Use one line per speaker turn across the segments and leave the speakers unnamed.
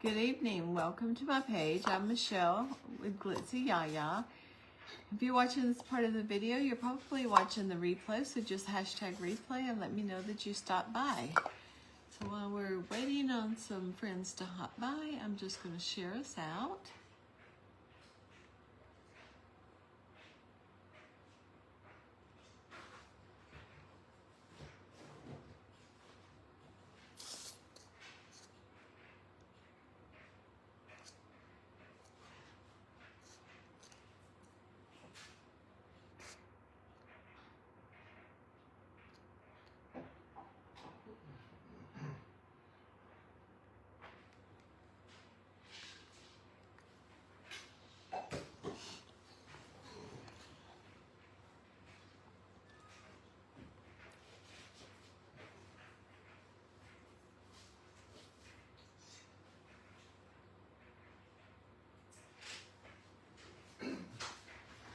Good evening. Welcome to my page. I'm Michelle with Glitzy Yaya. If you're watching this part of the video, you're probably watching the replay, so just hashtag replay and let me know that you stopped by. So while we're waiting on some friends to hop by, I'm just going to share us out.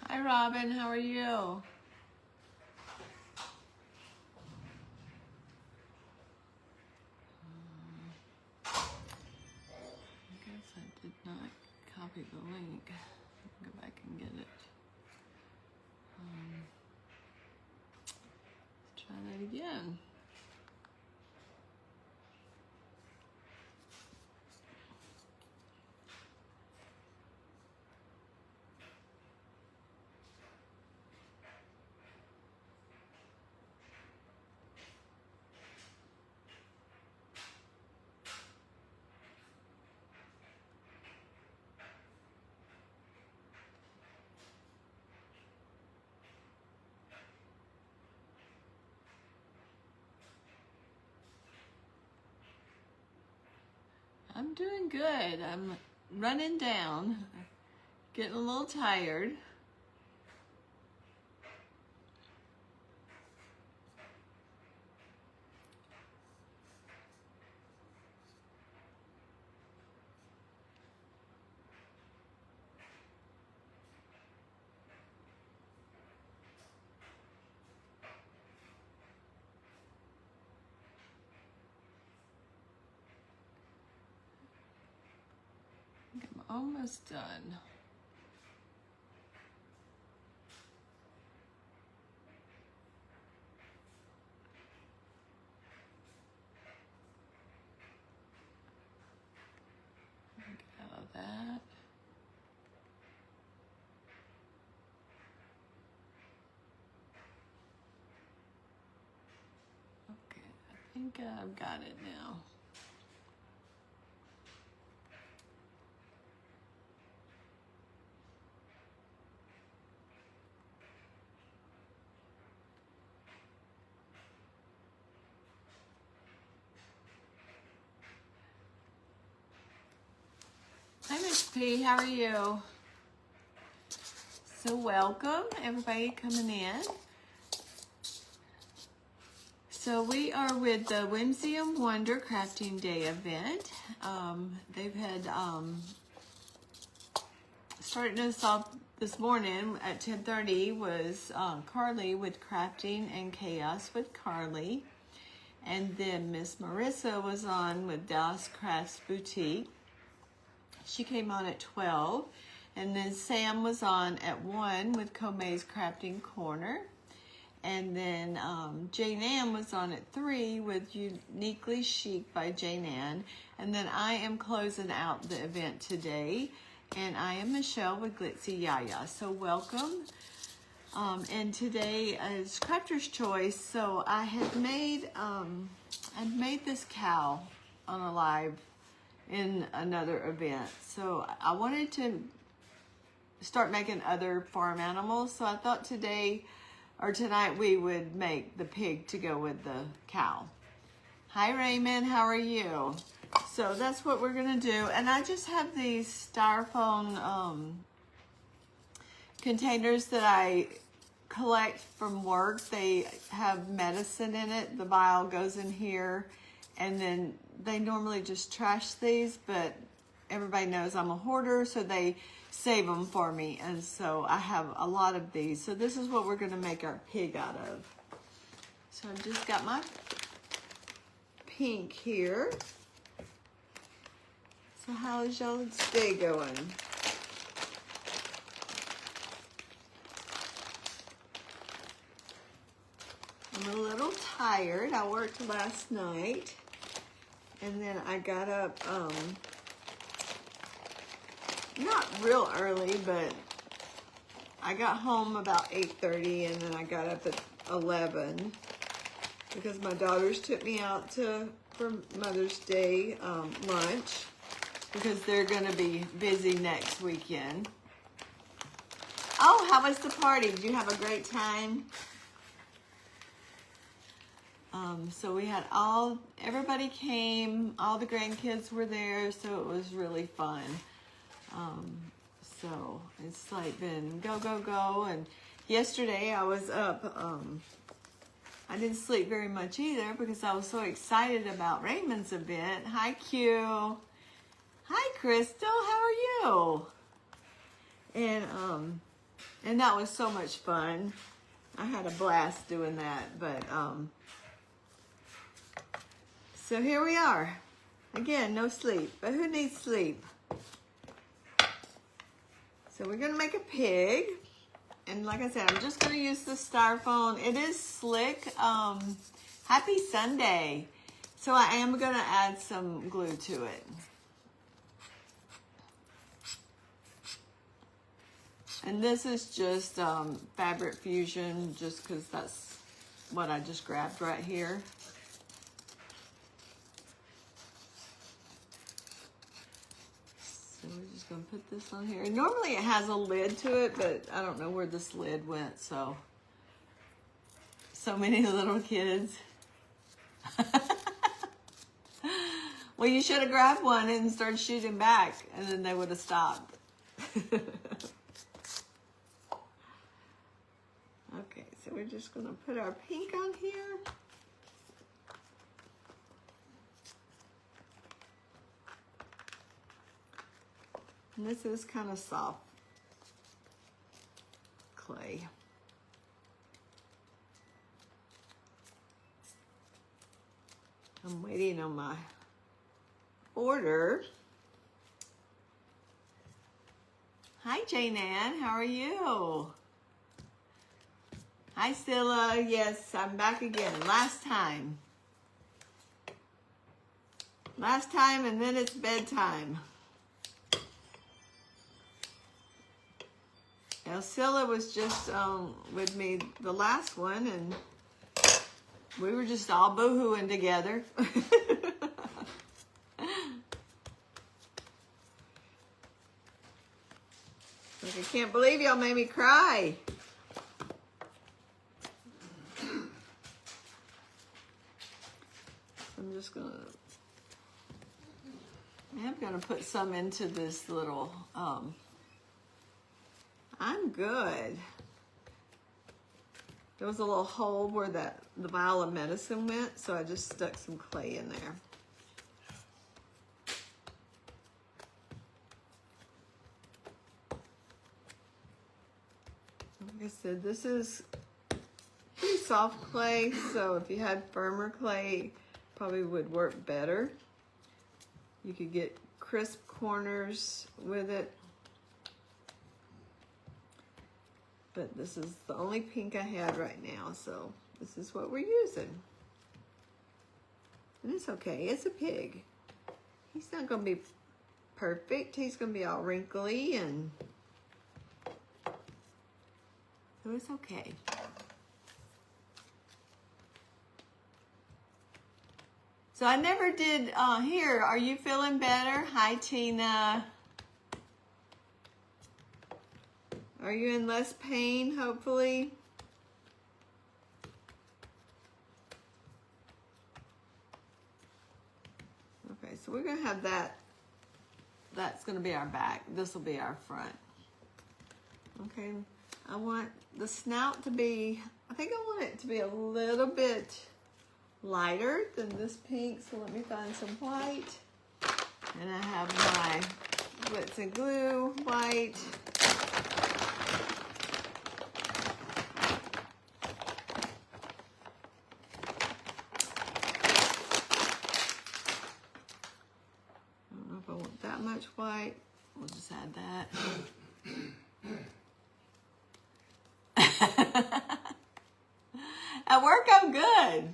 Hi Robin, how are you? I guess I did not copy the link. Go back and get it. Let's try that again. I'm doing good. I'm running down, getting a little tired. I'm almost done. Get out of that. Okay, I think I've got it now. Hi Miss P, how are you? So welcome, everybody coming in. So we are with the Whimsy and Wonder Crafting Day event. They've had starting us off this morning at 10:30 was Carly with Crafting and Chaos with Carly. And then Miss Marissa was on with Dallas Crafts Boutique. She came on at 12. And then Sam was on at 1 with Kome's Crafting Corner. And then Jane Ann was on at 3 with Uniquely Chic by Jane Ann. And then I am closing out the event today. And I am Michelle with Glitzy Yaya. So welcome. And today is Crafter's Choice. So I had made this cow on a live in another event. So I wanted to start making other farm animals. So I thought today or tonight we would make the pig to go with the cow. Hi Raymond, how are you? So that's what we're gonna do. And I just have these styrofoam containers that I collect from work. They have medicine in it. The vial goes in here, and then they normally just trash these, but everybody knows I'm a hoarder, so they save them for me. And so I have a lot of these. So this is what we're gonna make our pig out of. So I've just got my pink here. So how's y'all's day going? I'm a little tired. I worked last night and then I got up not real early, but I got home about 8:30 and then I got up at 11 because my daughters took me out for Mother's Day lunch because they're going to be busy next weekend. Oh, how was the party? Did you have a great time? So we had everybody came, all the grandkids were there, so it was really fun. So it's like been go, go, go. And yesterday I was up, I didn't sleep very much either because I was so excited about Raymond's event. Hi, Q. Hi, Crystal. How are you? And that was so much fun. I had a blast doing that, but, so here we are. Again, no sleep, but who needs sleep? So we're gonna make a pig. And like I said, I'm just gonna use the styrofoam. It is slick. Happy Sunday. So I am gonna add some glue to it. And this is just Fabric Fusion, just because that's what I just grabbed right here. So we're just gonna put this on here. And normally it has a lid to it, but I don't know where this lid went, so many little kids. Well, you should have grabbed one and started shooting back, and then they would have stopped. Okay, so we're just gonna put our pink on here. And this is kind of soft clay. I'm waiting on my order. Hi, Jane Ann, how are you? Hi, Scylla. Yes, I'm back again. Last time, and then it's bedtime. Now, Scylla was just with me the last one, and we were just all boo-hooing together. Like, I can't believe y'all made me cry. I'm gonna put some into this little, I'm good. There was a little hole where the vial of medicine went, so I just stuck some clay in there. Like I said, this is pretty soft clay, so if you had firmer clay, probably would work better. You could get crisp corners with it. But this is the only pink I had right now, so this is what we're using. And it's okay, it's a pig. He's not gonna be perfect. He's gonna be all wrinkly, and so it's okay. So I never did, here, are you feeling better? Hi, Tina. Are you in less pain, hopefully? Okay, so we're gonna have that. That's gonna be our back. This will be our front. Okay, I want the snout to be, I think I want it to be a little bit lighter than this pink, so let me find some white. And I have my Glitz and Glue white. much white. We'll just add that. At work, I'm good.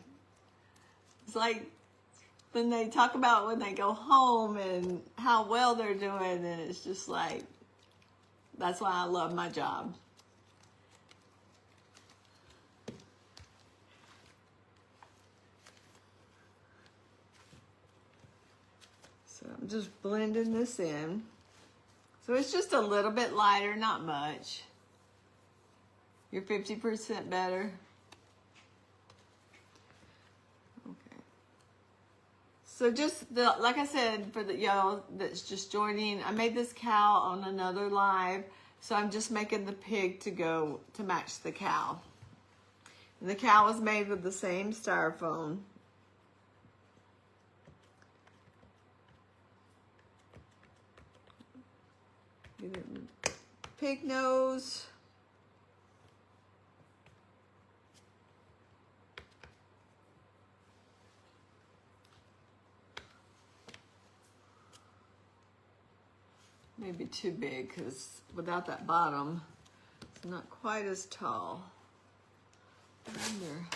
It's like when they talk about when they go home and how well they're doing, and it's just like, that's why I love my job. So I'm just blending this in. So it's just a little bit lighter, not much. You're 50% better. Okay. So just like I said, for the y'all that's just joining, I made this cow on another live. So I'm just making the pig to go to match the cow. And the cow was made with the same styrofoam. Pig nose. Maybe too big because without that bottom, it's not quite as tall. I wonder.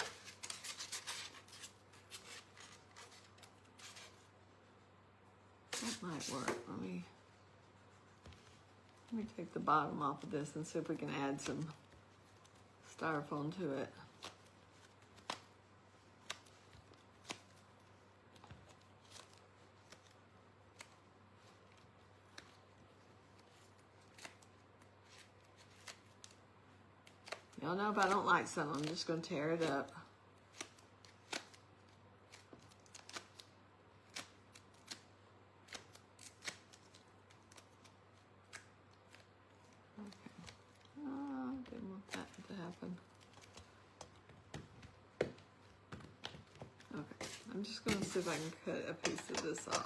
That might work. Let me take the bottom off of this and see if we can add some styrofoam to it. Y'all know if I don't like something, I'm just going to tear it up. Didn't want that to happen. Okay, I'm just going to see if I can cut a piece of this off.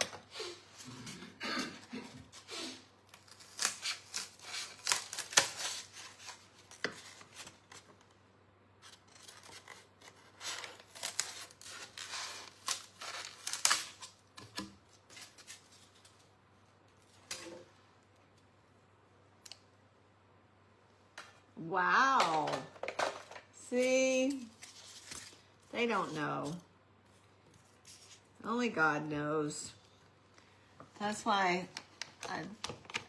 Wow. See? They don't know. Only God knows. That's why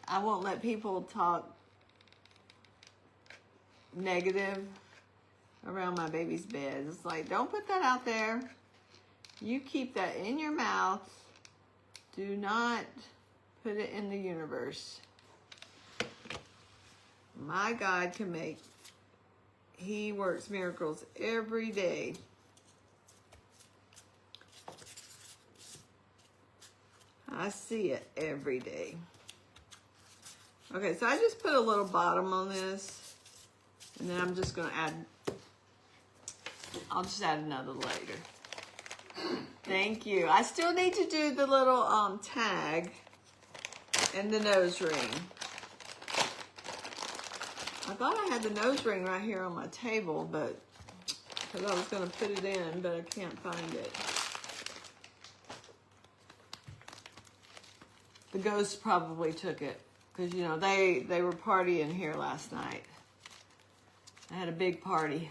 I won't let people talk negative around my baby's bed. It's like, don't put that out there. You keep that in your mouth. Do not put it in the universe. My God can make, He works miracles every day. I see it every day. Okay, so I just put a little bottom on this, and then I'm just going to add, I'll just add another later. Thank you. I still need to do the little tag and the nose ring. I thought I had the nose ring right here on my table, but because I was going to put it in, but I can't find it. The ghosts probably took it because, you know, they were partying here last night. I had a big party.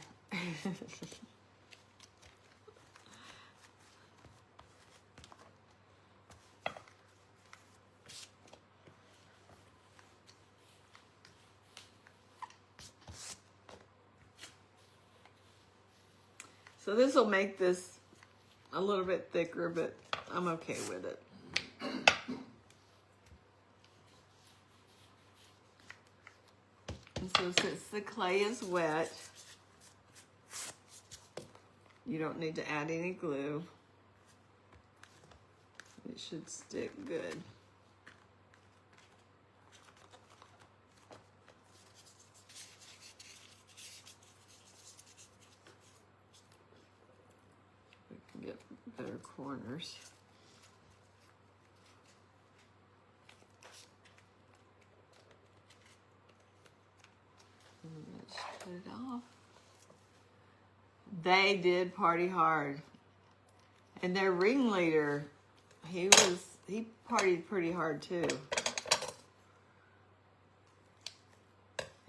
So this will make this a little bit thicker, but I'm okay with it. And so since the clay is wet, you don't need to add any glue. It should stick good. We can get better corners. Let's put it off. They did party hard. And their ringleader, he partied pretty hard too.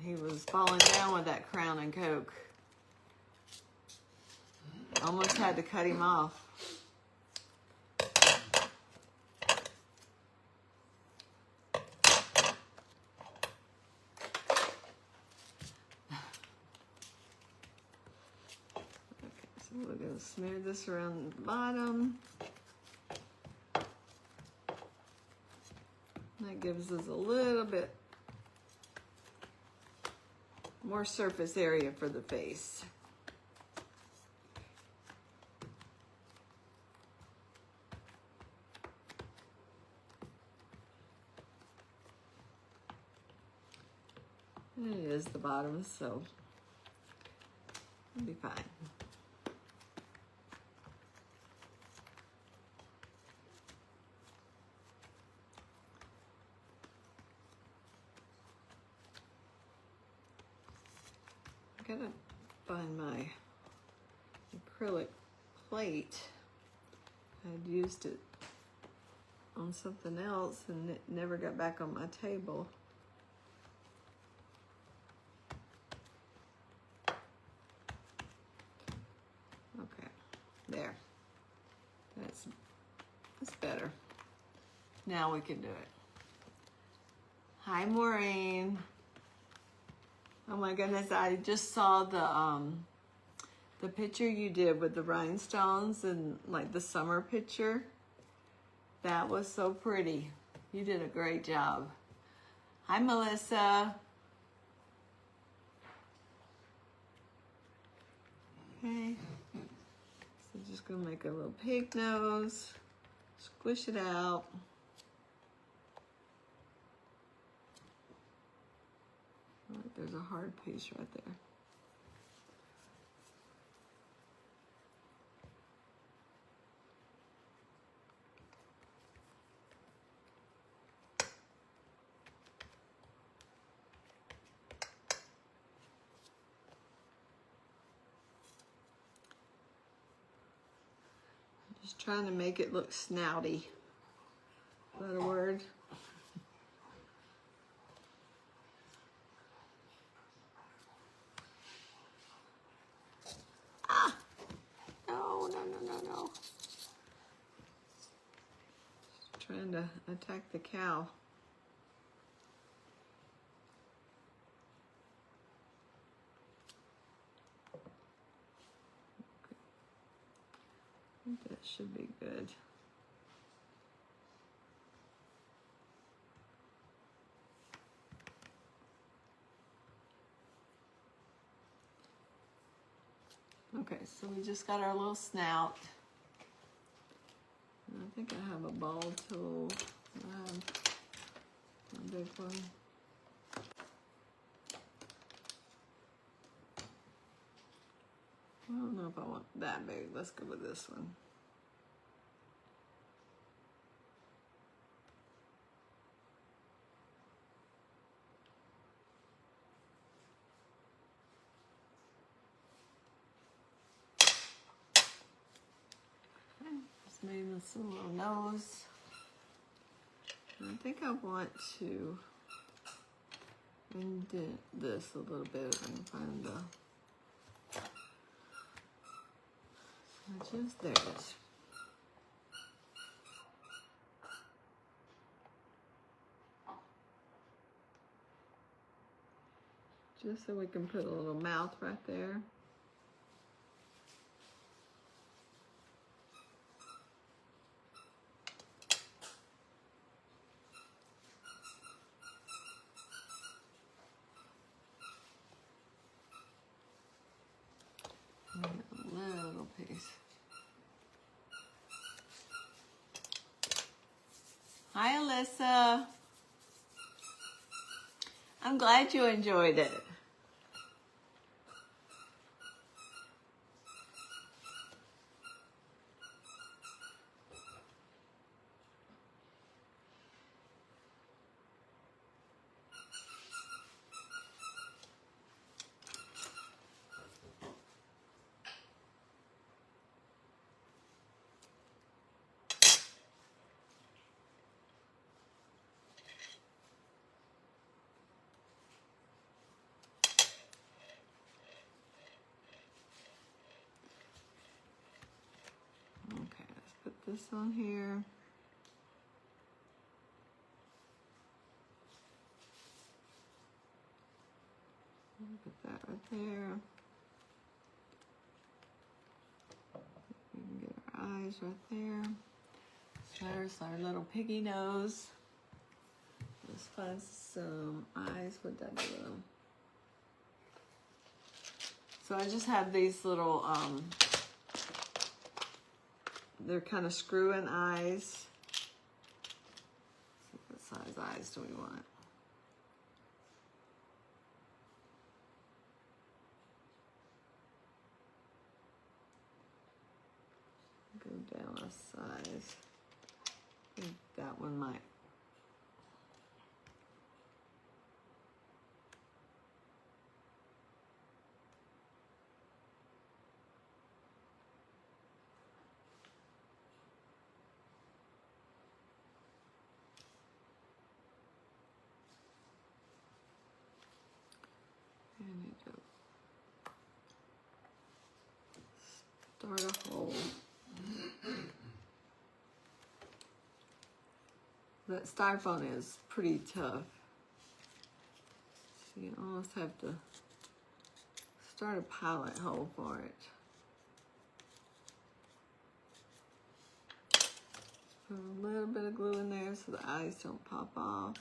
He was falling down with that Crown and Coke. Almost had to cut him off. So we're going to smear this around the bottom. That gives us a little bit more surface area for the face. And it is the bottom, so it'll be fine. I gotta find my acrylic plate. I'd used it on something else and it never got back on my table. Okay, there. That's better. Now we can do it. Hi, Maureen. Oh my goodness, I just saw the picture you did with the rhinestones and like the summer picture. That was so pretty. You did a great job. Hi, Melissa. Okay. So just gonna make a little pig nose, squish it out. There's a hard piece right there. Just trying to make it look snouty. Is that a word? No. Trying to attack the cow. I think that should be good. Okay, so we just got our little snout. And I think I have a ball tool. I have a big one. I don't know if I want that big. Let's go with this one. Just made this little nose. And I think I want to indent this a little bit and find the just there it is. Just so we can put a little mouth right there. A little piece. Hi, Alyssa. I'm glad you enjoyed it. this on here. Put that right there. We can get our eyes right there. So there's our little piggy nose. Let's find some eyes. What'd that do? So I just have these little, they're kind of screw-in eyes. Let's see what size eyes do we want? Go down a size. I think that one might. I need to start a hole. That styrofoam is pretty tough. So you almost have to start a pilot hole for it. Put a little bit of glue in there so the eyes don't pop off.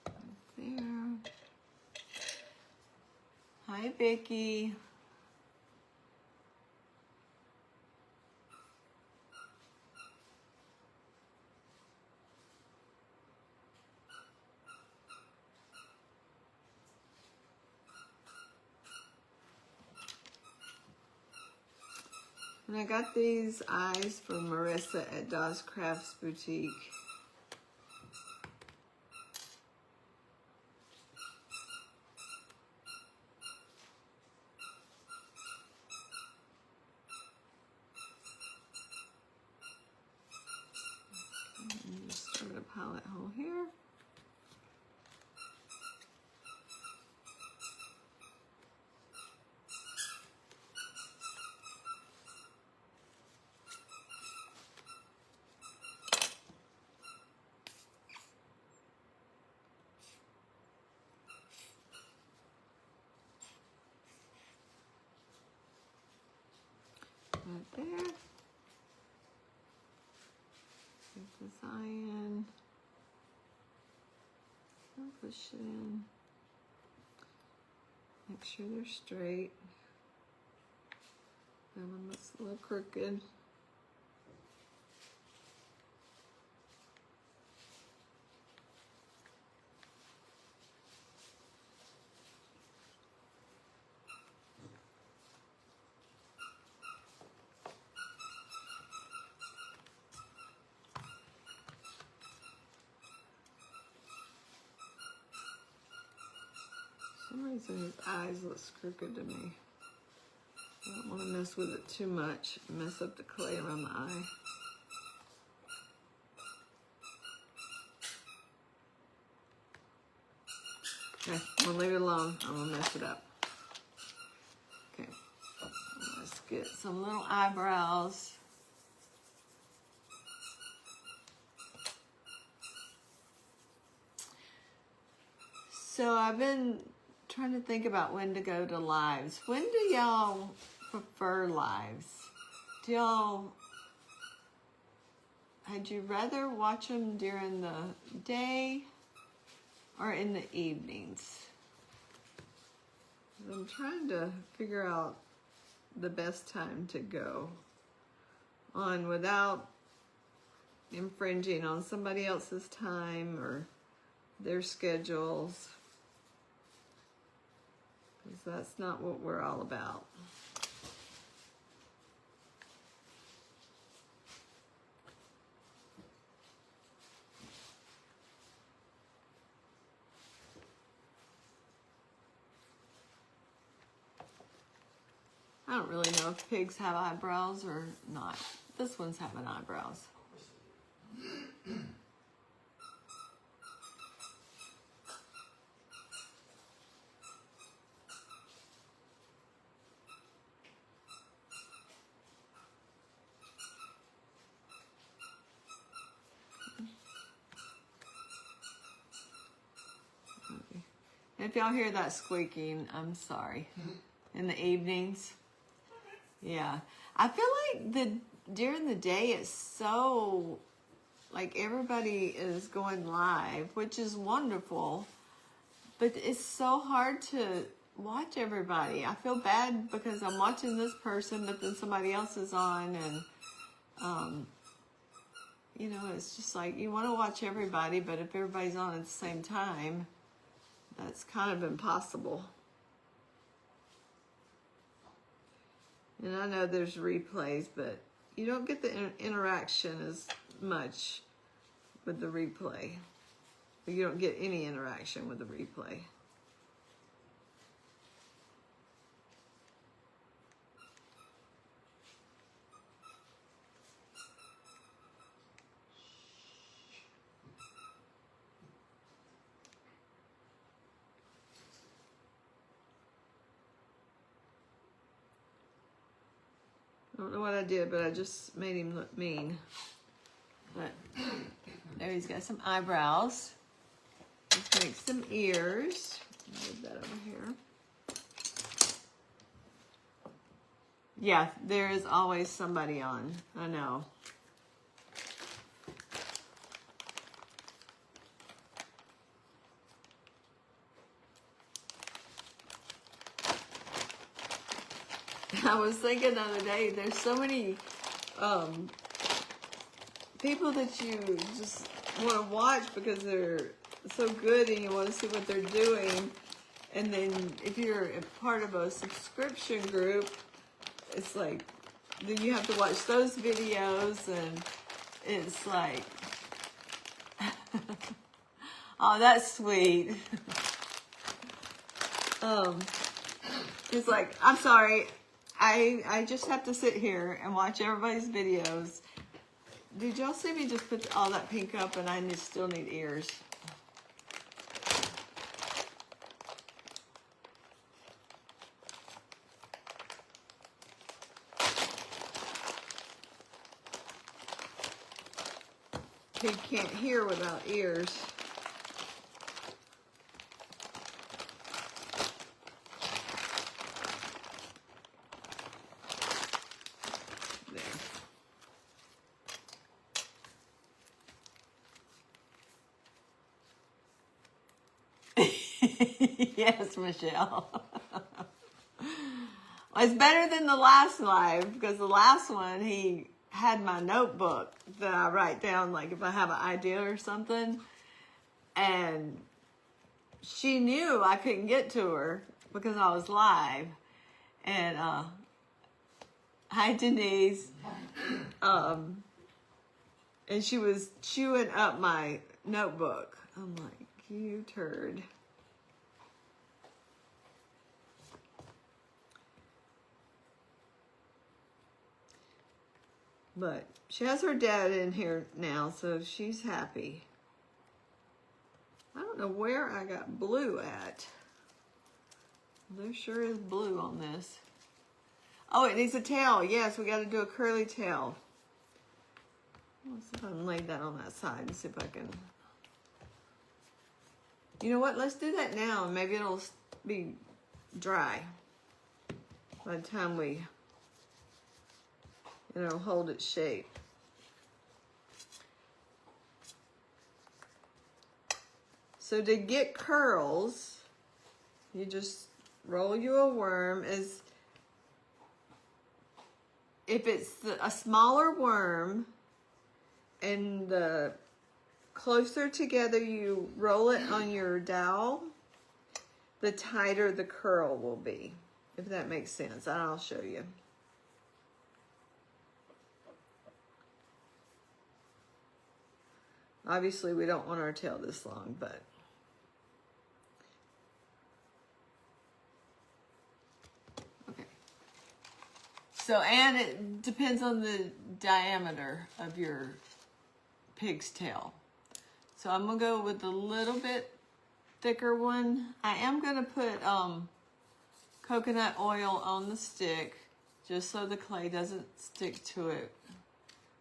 Right there. Hi, Vicky. And I got these eyes from Marissa at Dawes Crafts Boutique. And just start a pilot hole here. Right there. Get this eye in. I'll push it in. Make sure they're straight. That one looks a little crooked. For some reason his eyes look crooked to me. I don't want to mess with it too much, mess up the clay around the eye. Okay, I'm gonna leave it alone. I'm gonna mess it up. Okay, let's get some little eyebrows. So I've been trying to think about when to go to lives. When do y'all prefer lives? Do y'all, had you rather watch them during the day or in the evenings? I'm trying to figure out the best time to go on without infringing on somebody else's time or their schedules. Because that's not what we're all about. I don't really know if pigs have eyebrows or not. This one's having eyebrows. If y'all hear that squeaking, I'm sorry. In the evenings. Yeah. I feel like during the day it's so, like everybody is going live, which is wonderful. But it's so hard to watch everybody. I feel bad because I'm watching this person, but then somebody else is on, and you know, it's just like you want to watch everybody, but if everybody's on at the same time, that's kind of impossible. And I know there's replays, but you don't get the interaction as much with the replay. You don't get any interaction with the replay. I don't know what I did, but I just made him look mean. But there he's got some eyebrows. Let's make some ears. Move that over here. Yeah, there is always somebody on. I know. I was thinking the other day, there's so many people that you just want to watch because they're so good and you want to see what they're doing. And then if you're a part of a subscription group, it's like, then you have to watch those videos, and it's like, oh, that's sweet. It's like, I'm sorry, I just have to sit here and watch everybody's videos. Did y'all see me just put all that pink up, and I still need ears? He can't hear without ears. Yes, Michelle. Well, it's better than the last live, because the last one, he had my notebook that I write down, like if I have an idea or something. And she knew I couldn't get to her because I was live. And, hi, Denise. And she was chewing up my notebook. I'm like, you turd. But she has her dad in here now, so she's happy. I don't know where I got blue at. There sure is blue on this. Oh, it needs a tail. Yes, we got to do a curly tail. Let's see if I can lay that on that side and see if I can. You know what? Let's do that now, and maybe it'll be dry by the time we, hold its shape. So to get curls, you just roll you a worm. If it's a smaller worm, and the closer together you roll it on your dowel, the tighter the curl will be, if that makes sense. I'll show you. Obviously, we don't want our tail this long, but okay. So, and it depends on the diameter of your pig's tail. So I'm gonna go with a little bit thicker one. I am gonna put coconut oil on the stick just so the clay doesn't stick to it,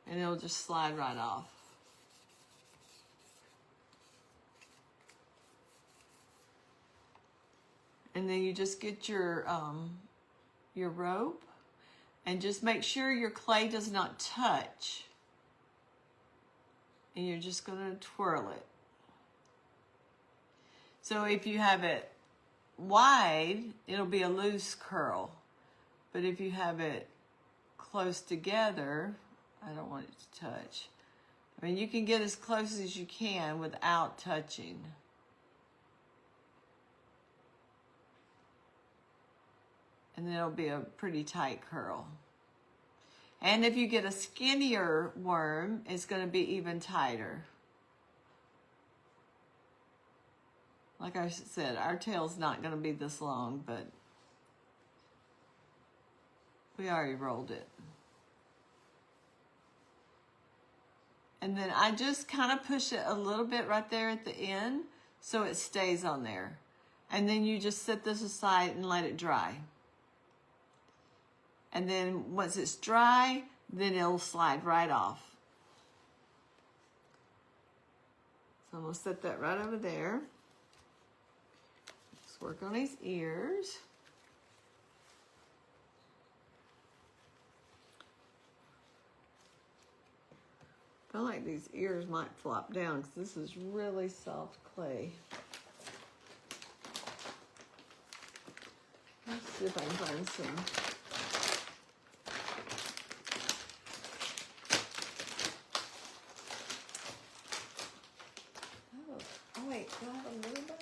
and it'll just slide right off. And then you just get your rope and just make sure your clay does not touch. And you're just going to twirl it. So if you have it wide, it'll be a loose curl. But if you have it close together, I don't want it to touch. I mean, you can get as close as you can without touching. And then it'll be a pretty tight curl. And if you get a skinnier worm, it's going to be even tighter. Like I said, our tail's not going to be this long, but we already rolled it. And then I just kind of push it a little bit right there at the end so it stays on there. And then you just set this aside and let it dry. And then once it's dry, then it'll slide right off. So I'm going to set that right over there. Let's work on these ears. I feel like these ears might flop down because this is really soft clay. Let's see if I can find some. Oh wait, do I have a little bag?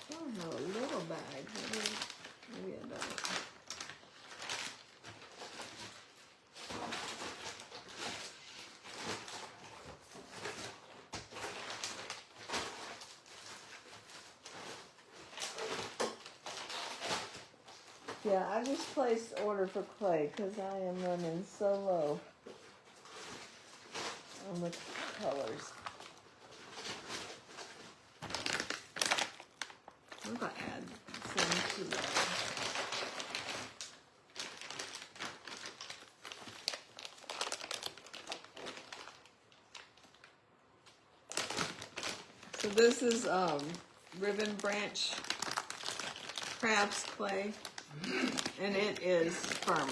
I don't have a little bag. Maybe I don't. Yeah, I just placed order for clay because I am running so low on the colors. What if I add some to that? So this is Ribbon Branch Crafts clay, and it is firmer.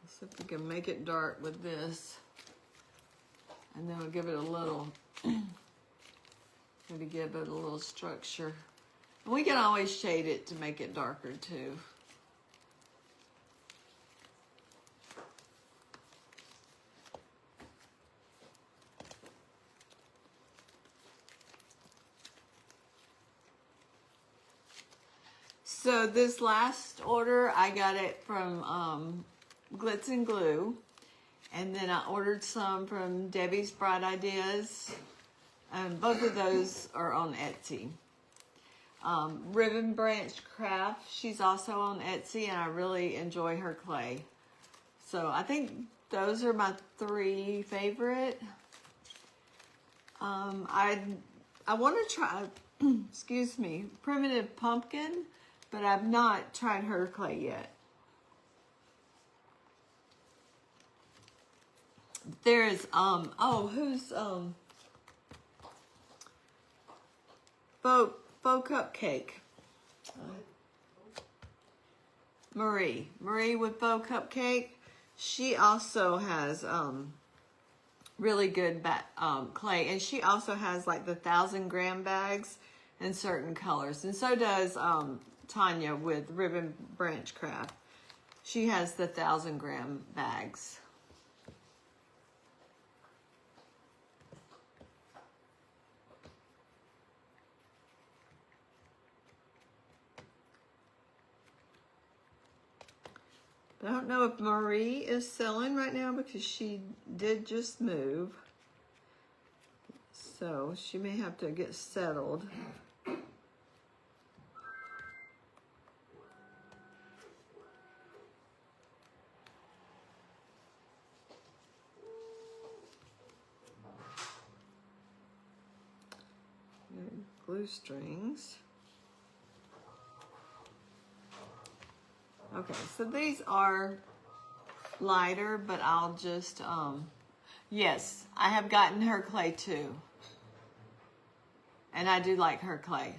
See if we can make it dark with this. And then we'll give it a little, maybe give it a little structure. And we can always shade it to make it darker too. So this last order, I got it from Glitz and Glue. And then I ordered some from Debbie's Bright Ideas. Both of those are on Etsy. Ribbon Branch Craft, she's also on Etsy, and I really enjoy her clay. So I think those are my three favorite. I want to try, excuse me, Primitive Pumpkin, but I've not tried her clay yet. There's, who's, Faux Cupcake. Marie with Faux Cupcake. She also has, really good clay, and she also has like the 1,000-gram bags in certain colors, and so does Tanya with Ribbon Branch Craft. She has the 1,000-gram bags. I don't know if Marie is selling right now because she did just move. So she may have to get settled. glue strings. Okay, so these are lighter, but I'll just, yes, I have gotten her clay too. And I do like her clay.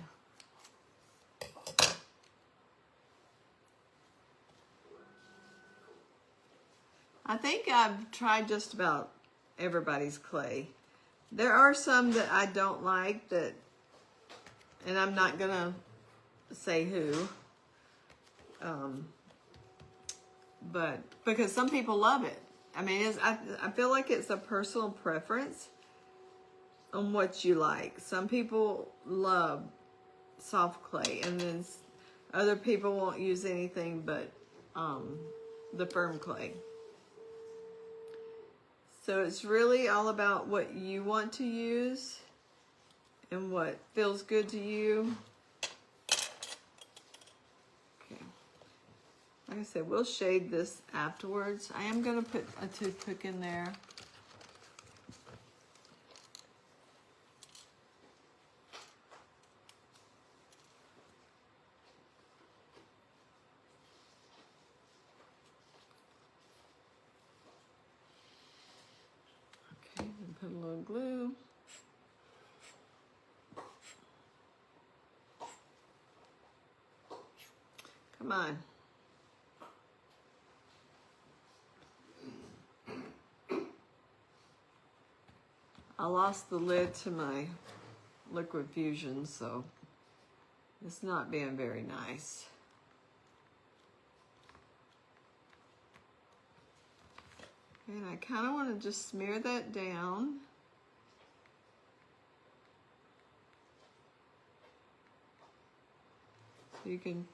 I think I've tried just about everybody's clay. There are some that I don't like that, and I'm not gonna say who, but because some people love it. I mean, I feel like it's a personal preference on what you like. Some people love soft clay, and then other people won't use anything but the firm clay. So it's really all about what you want to use and what feels good to you. Okay. Like I said, we'll shade this afterwards. I am going to put a toothpick in there. Okay, and put a little glue. Come on. I lost the lid to my Liquid Fusion, so it's not being very nice. And I kind of want to just smear that down. So you can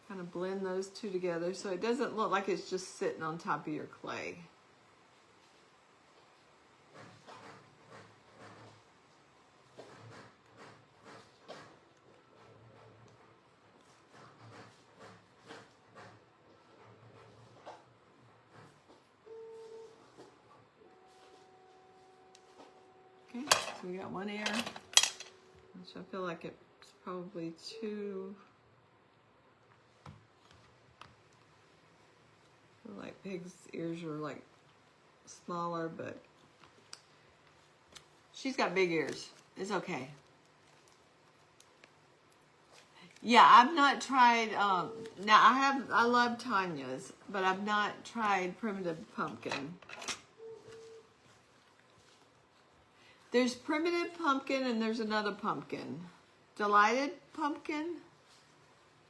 kind of blend those two together so it doesn't look like it's just sitting on top of your clay. Okay, so we got one ear, which I feel like it's probably too, I feel like Pig's ears are like smaller, but she's got big ears. It's okay. Yeah, I've not tried, now I love Tanya's, but I've not tried Primitive Pumpkin. There's Primitive Pumpkin and there's another pumpkin. Delighted Pumpkin?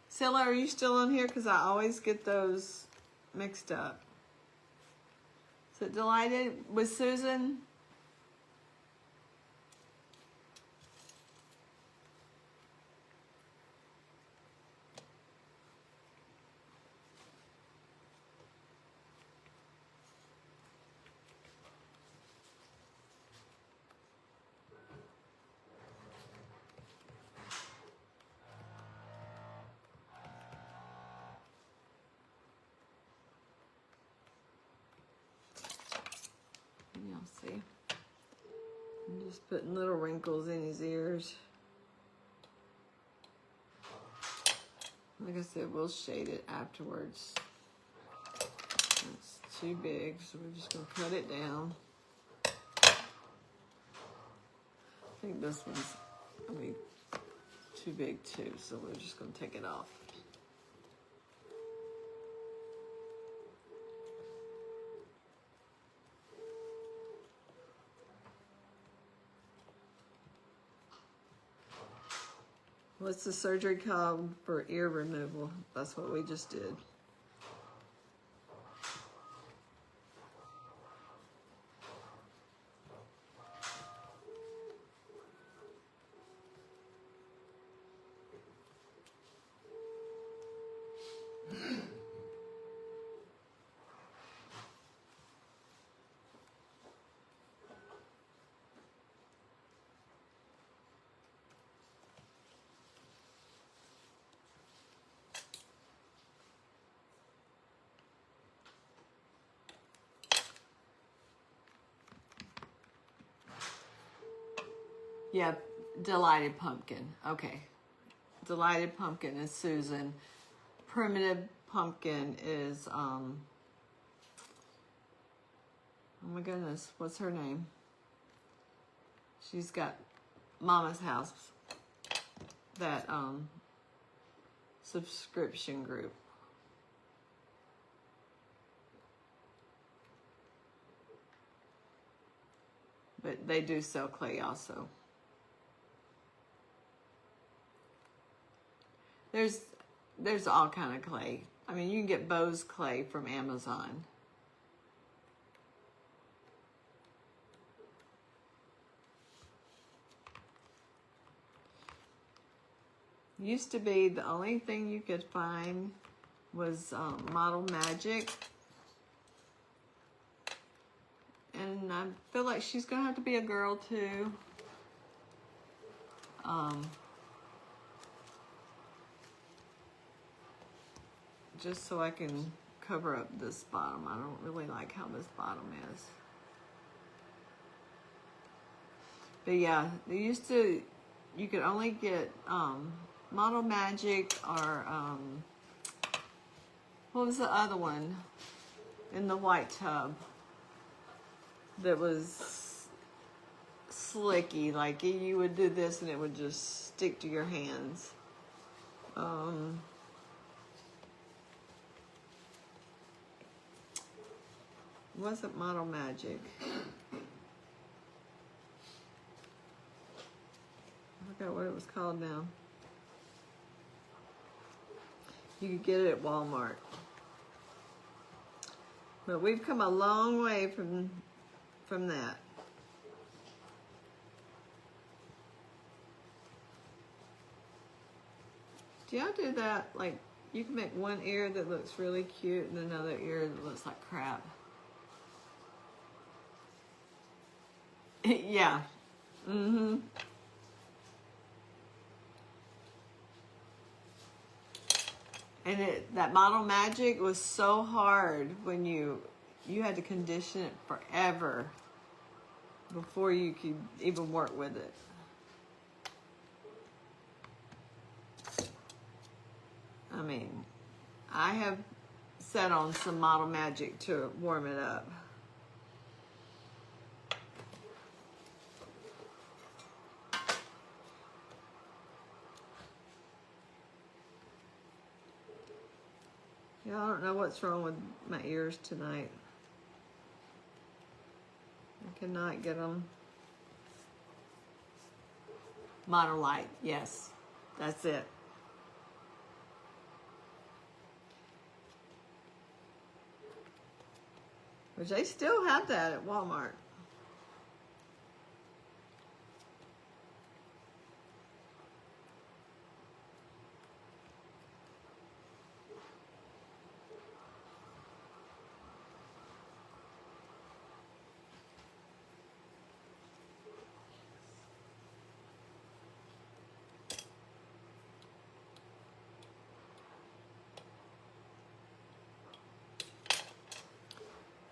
Scylla, are you still on here? Because I always get those mixed up. Is it Delighted with Susan? Y'all see. I'm just putting little wrinkles in his ears. Like I said, we'll shade it afterwards. It's too big, so we're just going to cut it down. I think this one's going to be too big too, so we're just going to take it off. What's the surgery called for ear removal? That's what we just did. Yeah, Delighted Pumpkin. Okay. Delighted Pumpkin is Susan. Primitive Pumpkin is, oh my goodness, what's her name? She's got Mama's House, that subscription group. But they do sell clay also. There's all kind of clay. I mean, you can get Bose clay from Amazon. Used to be the only thing you could find was Model Magic. And I feel like she's going to have to be a girl too. Just so I can cover up this bottom. I don't really like how this bottom is. But yeah, they used to, you could only get Model Magic or, what was the other one in the white tub that was slicky, like you would do this and it would just stick to your hands. Wasn't Model Magic. I forgot what it was called now. You could get it at Walmart. But we've come a long way from that. Do y'all do that? Like, you can make one ear that looks really cute and another ear that looks like crap. Yeah. Mm-hmm. And that Model Magic was so hard when you had to condition it forever before you could even work with it. I mean, I have set on some Model Magic to warm it up. Yeah, I don't know what's wrong with my ears tonight. I cannot get them. Monolite, yes, that's it. Which they still have that at Walmart.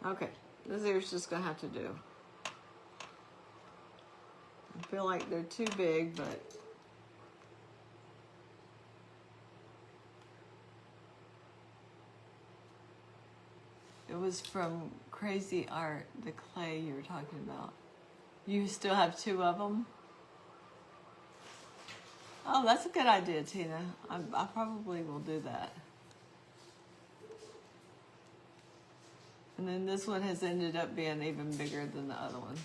Okay, this ear's just gonna have to do. I feel like they're too big, but it was from Crazy Art, the clay you were talking about. You still have 2 of them? Oh, that's a good idea, Tina. I probably will do that. And then this one has ended up being even bigger than the other one.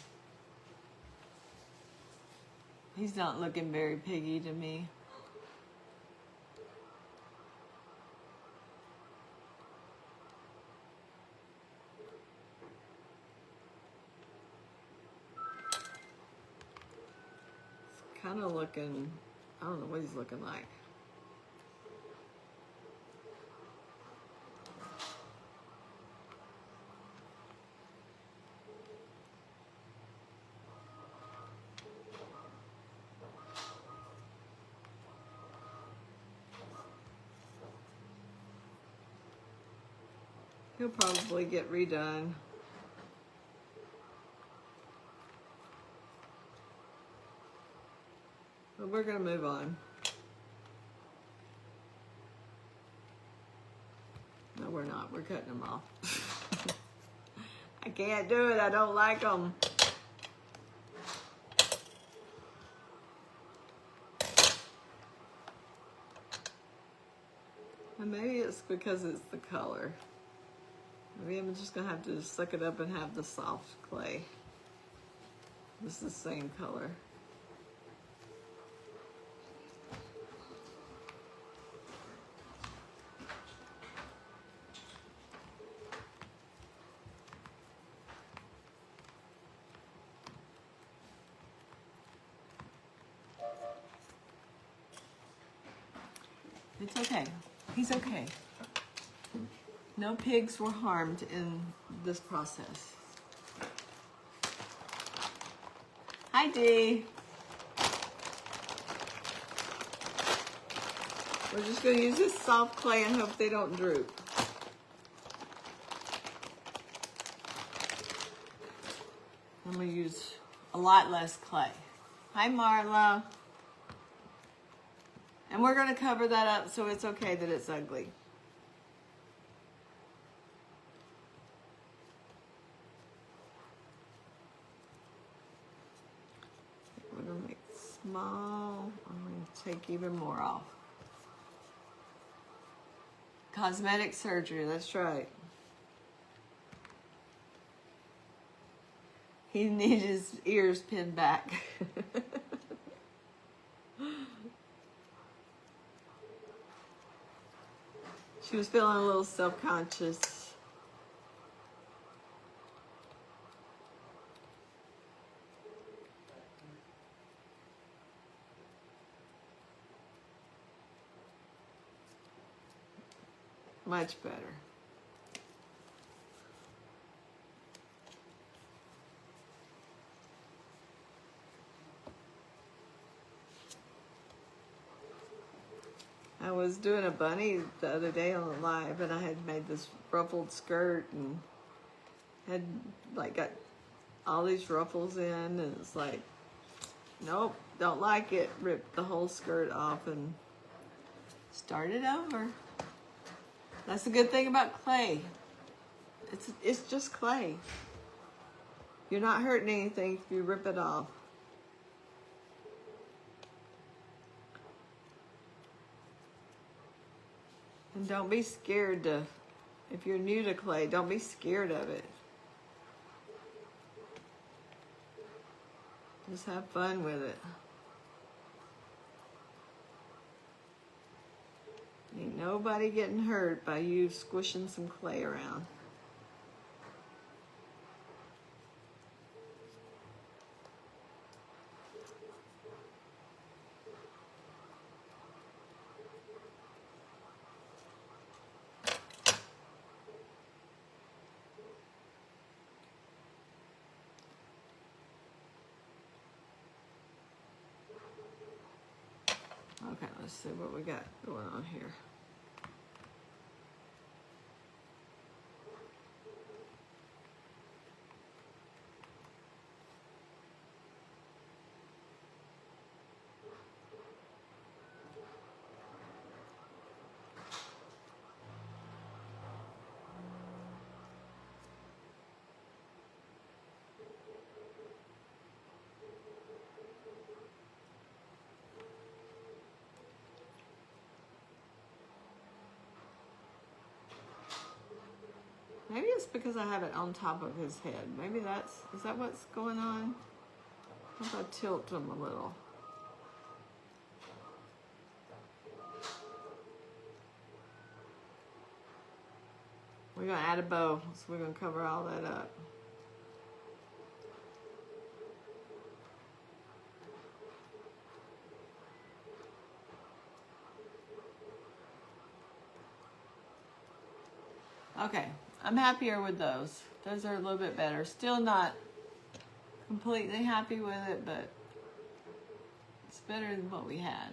He's not looking very piggy to me. It's kind of looking, I don't know what he's looking like. He'll probably get redone. we're going to move on. No, we're not. We're cutting them off. I can't do it. I don't like them. And maybe it's because it's the color. Maybe I'm just going to have to suck it up and have the soft clay. This is the same color. It's okay. He's okay. No pigs were harmed in this process. Hi, Dee. We're just going to use this soft clay and hope they don't droop. I'm going to use a lot less clay. Hi, Marla. And we're going to cover that up so it's okay that it's ugly. We're going to make it small. I'm going to take even more off. Cosmetic surgery, that's right. He needs his ears pinned back. She was feeling a little self-conscious. Much better. I was doing a bunny the other day on the live, and I had made this ruffled skirt and had like got all these ruffles in, and it's like, nope, don't like it. Ripped the whole skirt off and started over. That's the good thing about clay. It's just clay. You're not hurting anything if you rip it off. And don't be scared to, if you're new to clay, don't be scared of it. Just have fun with it. Ain't nobody getting hurt by you squishing some clay around. Okay, let's see what we got going on here. Maybe it's because I have it on top of his head. Maybe is that what's going on? How if I tilt him a little? We're gonna add a bow, so we're gonna cover all that up. Okay, I'm happier with those. Those are a little bit better. Still not completely happy with it, but it's better than what we had.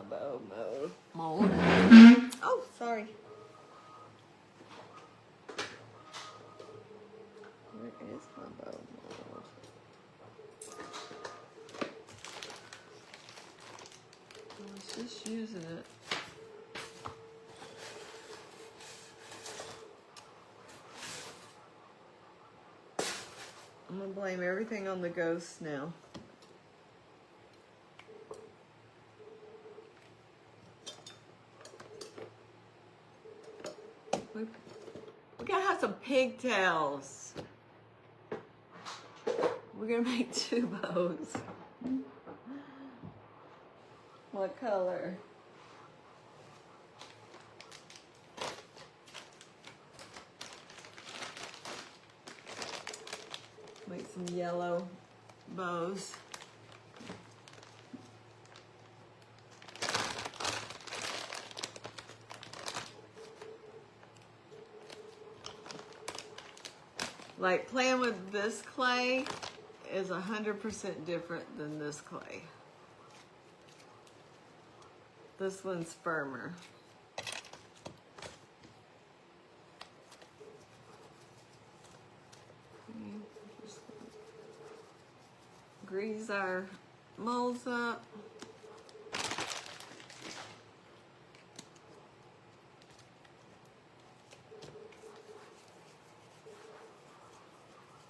bow mold. Oh, sorry. Where is my bow mold? I was just using it. I'm gonna blame everything on the ghosts now. We gotta have some pigtails. We're gonna make 2 bows. What color? Make some yellow bows. Like playing with this clay is 100% different than this clay. This one's firmer. Just grease our molds up.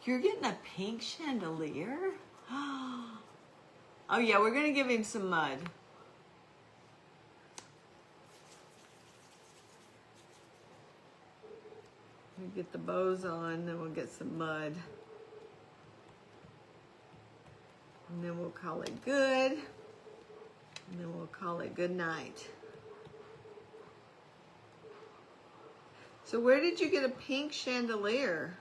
You're getting a pink chandelier? Oh yeah, we're gonna give him some mud. We'll get the bows on, then we'll get some mud. And then we'll call it good. And then we'll call it good night. So where did you get a pink chandelier?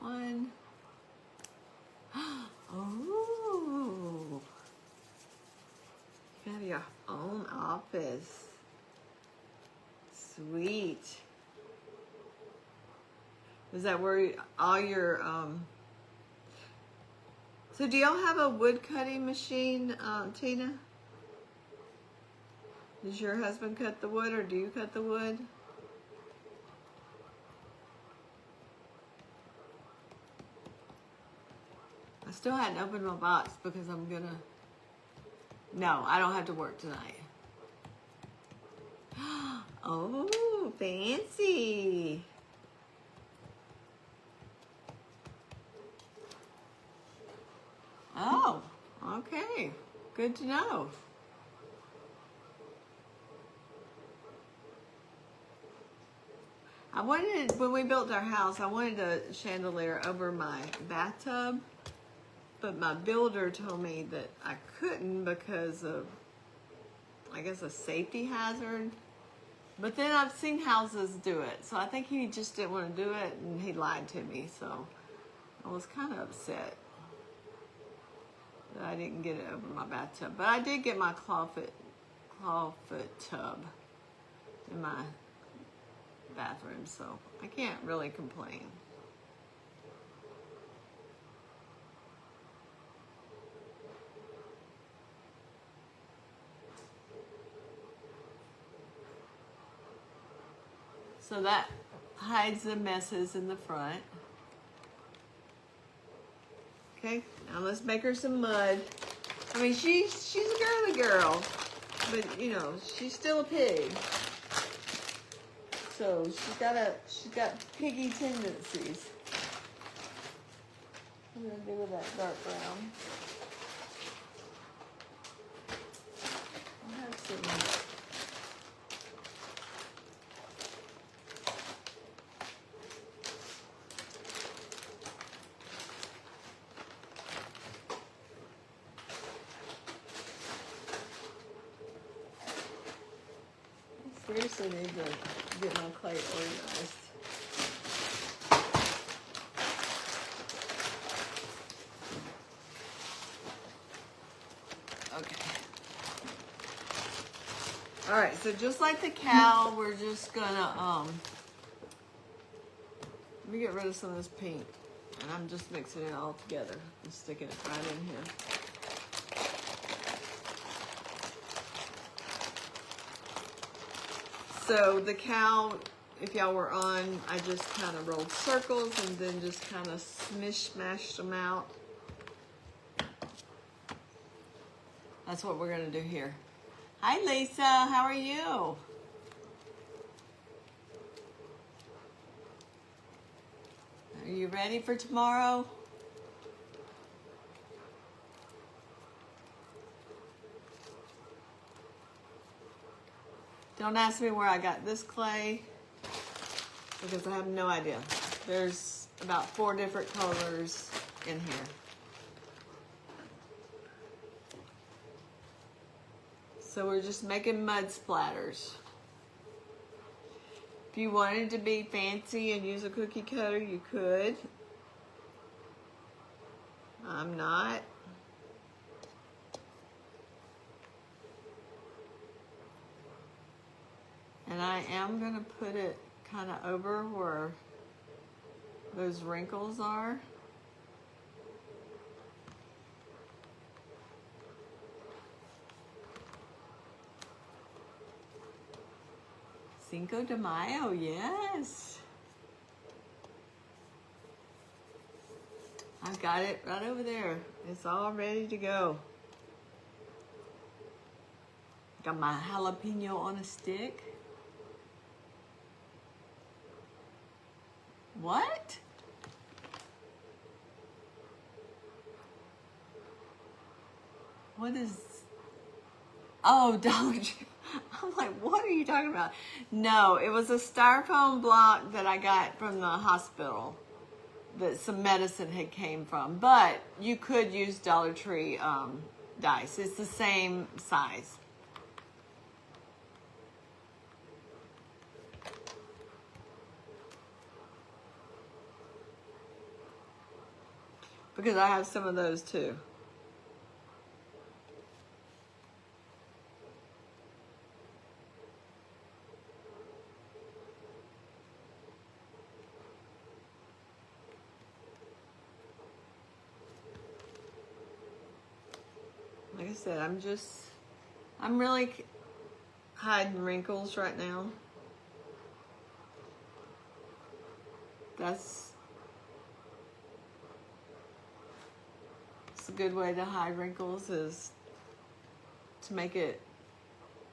One. Oh, you have your own office. Sweet. Is that where all your, so do y'all have a wood cutting machine, Tina? Does your husband cut the wood or do you cut the wood? I still hadn't opened my box because I'm gonna, no, I don't have to work tonight. Oh, fancy. Oh, okay. Good to know. I wanted, when we built our house, I wanted a chandelier over my bathtub, but my builder told me that I couldn't because of, I guess, a safety hazard. But then I've seen houses do it, so I think he just didn't want to do it, and he lied to me, so I was kind of upset that I didn't get it over my bathtub. But I did get my clawfoot tub in my bathroom, so I can't really complain. So that hides the messes in the front. Okay, now let's make her some mud. I mean, she's a girly girl, but you know, she's still a pig. So she's got piggy tendencies. What am I gonna do with that dark brown? I'll have some. seriously need to get my clay organized. Okay. All right, so just like the cow, we're just gonna, let me get rid of some of this paint. And I'm just mixing it all together and sticking it right in here. So the cow, if y'all were on, I just kind of rolled circles and then just kind of smashed them out. That's what we're gonna do here. Hi Lisa, how are you? Are you ready for tomorrow? Don't ask me where I got this clay because I have no idea. There's about 4 different colors in here. So we're just making mud splatters. If you wanted to be fancy and use a cookie cutter, you could. I'm not. And I am going to put it kind of over where those wrinkles are. Cinco de Mayo, yes. I've got it right over there. It's all ready to go. Got my jalapeno on a stick. What? What is... Oh, Dollar Tree. I'm like, what are you talking about? No, it was a styrofoam block that I got from the hospital that some medicine had came from. But you could use Dollar Tree dice. It's the same size. Because I have some of those too. Like I said, I'm really hiding wrinkles right now. It's a good way to hide wrinkles is to make it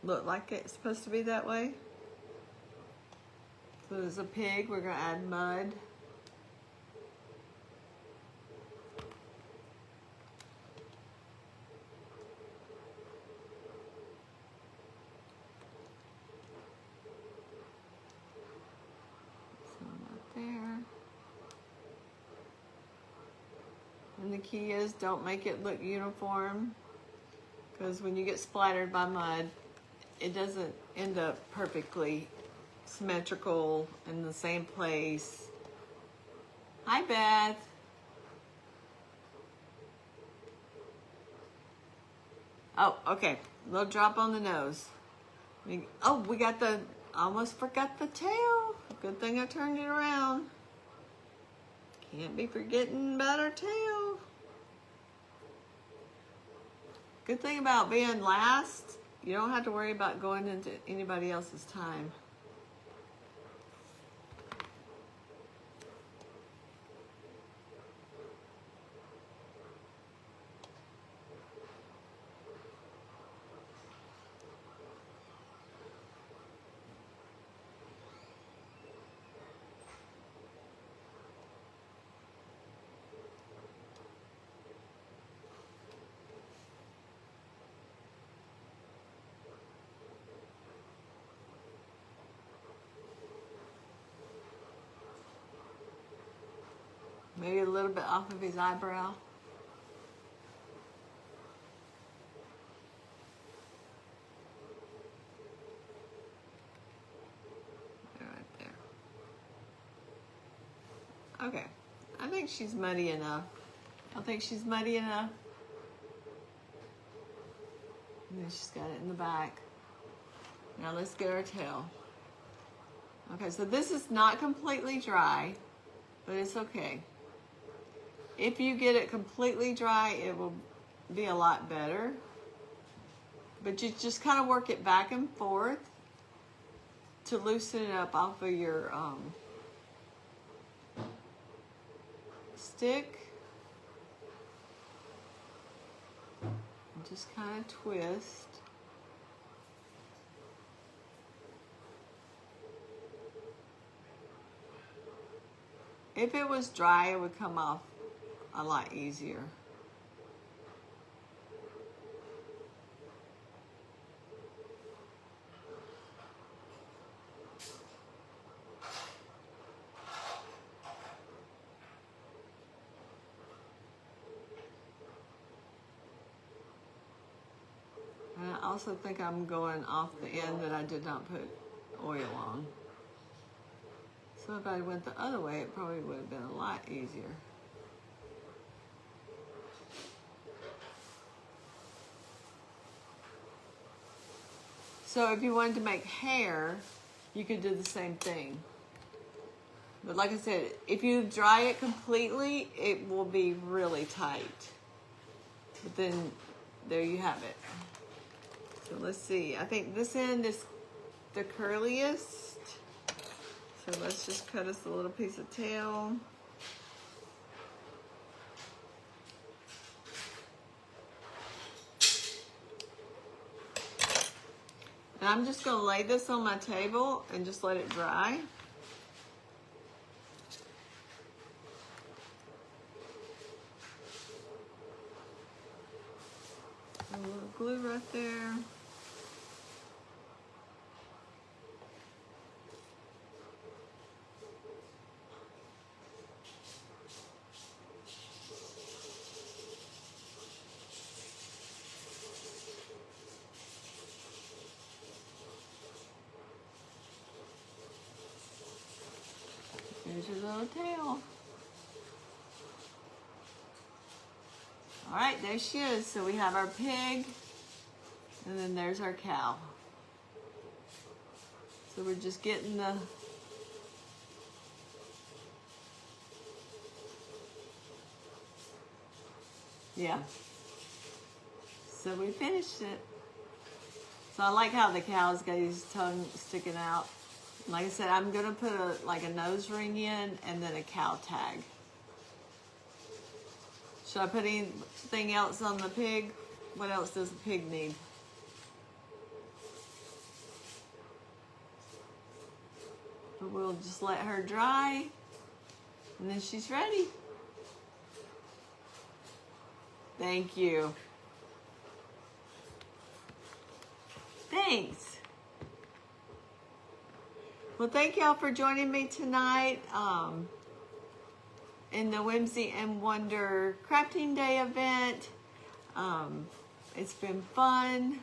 look like it's supposed to be that way. So there's a pig, we're gonna add mud. And the key is don't make it look uniform, because when you get splattered by mud, it doesn't end up perfectly symmetrical in the same place. Hi, Beth. Oh, okay. Little drop on the nose. Oh, we got almost forgot the tail. Good thing I turned it around. Can't be forgetting about our tail. Good thing about being last, you don't have to worry about going into anybody else's time. Maybe a little bit off of his eyebrow. Okay. I think she's muddy enough. I think she's muddy enough. And then she's got it in the back. Now let's get our tail. Okay, so this is not completely dry, but it's okay. If you get it completely dry, it will be a lot better. But you just kind of work it back and forth to loosen it up off of your stick. And just kind of twist. If it was dry, it would come off a lot easier. And I also think I'm going off the end that I did not put oil on. So if I went the other way, it probably would have been a lot easier. So if you wanted to make hair, you could do the same thing. But like I said, if you dry it completely, it will be really tight. But then, there you have it. So let's see. I think this end is the curliest. So let's just cut us a little piece of tail. And I'm just going to lay this on my table and just let it dry. A little glue right there. There's your little tail. All right, there she is. So we have our pig, and then there's our cow. So we're just getting the So we finished it. So I like how the cow's got his tongue sticking out. Like I said, I'm gonna put a nose ring in and then a cow tag. Should I put anything else on the pig? What else does the pig need? But we'll just let her dry and then she's ready. Thank you. Thanks. Well, thank y'all for joining me tonight in the Whimsy and Wonder Crafting Day event. It's been fun.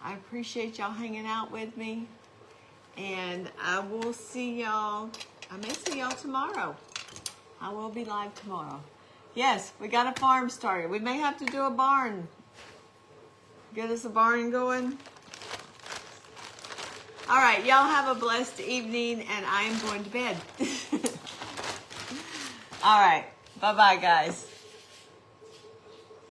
I appreciate y'all hanging out with me. And I will see y'all, I may see y'all tomorrow. I will be live tomorrow. Yes, we got a farm started. We may have to do a barn. Get us a barn going. All right, y'all have a blessed evening, and I am going to bed. All right, bye-bye, guys.